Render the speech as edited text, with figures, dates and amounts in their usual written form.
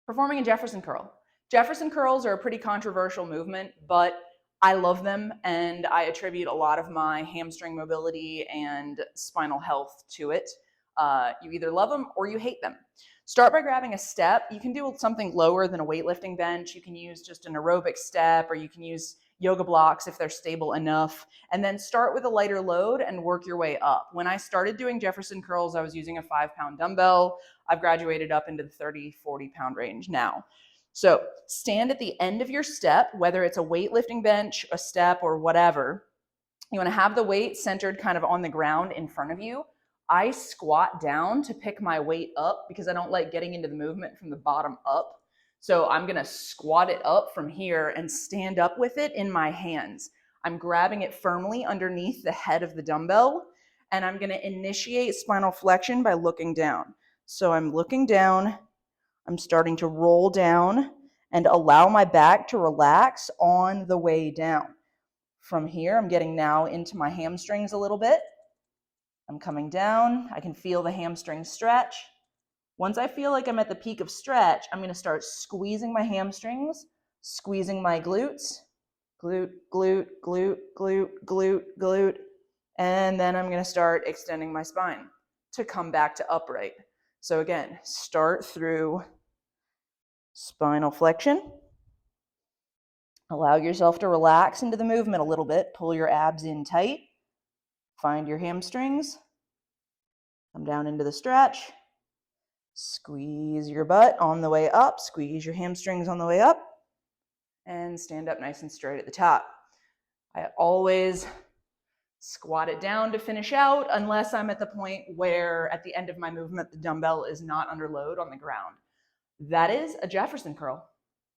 Performing a Jefferson curl. Jefferson curls are a pretty controversial movement, but I love them and I attribute a lot of my hamstring mobility and spinal health to it. You either love them or you hate them. Start by grabbing a step. You can do something lower than a weightlifting bench. You can use just an aerobic step, or you can use yoga blocks if they're stable enough. And then start with a lighter load and work your way up. When I started doing Jefferson curls, I was using a 5-pound dumbbell. I've graduated up into the 30, 40-pound range now. So stand at the end of your step, whether it's a weightlifting bench, a step, or whatever. You want to have the weight centered kind of on the ground in front of you. I squat down to pick my weight up because I don't like getting into the movement from the bottom up. So I'm going to squat it up from here and stand up with it in my hands. I'm grabbing it firmly underneath the head of the dumbbell, and I'm going to initiate spinal flexion by looking down. So I'm looking down, I'm starting to roll down and allow my back to relax on the way down. From here, I'm getting now into my hamstrings a little bit. I'm coming down. I can feel the hamstring stretch. Once I feel like I'm at the peak of stretch, I'm going to start squeezing my hamstrings, squeezing my glutes, glute, glute, glute, glute, glute, glute, and then I'm going to start extending my spine to come back to upright. So again, start through spinal flexion. Allow yourself to relax into the movement a little bit. Pull your abs in tight. Find your hamstrings. Come down into the stretch. Squeeze your butt on the way up. Squeeze your hamstrings on the way up. And stand up nice and straight at the top. I always squat it down to finish out unless I'm at the point where at the end of my movement the dumbbell is not under load on the ground. That is a Jefferson curl.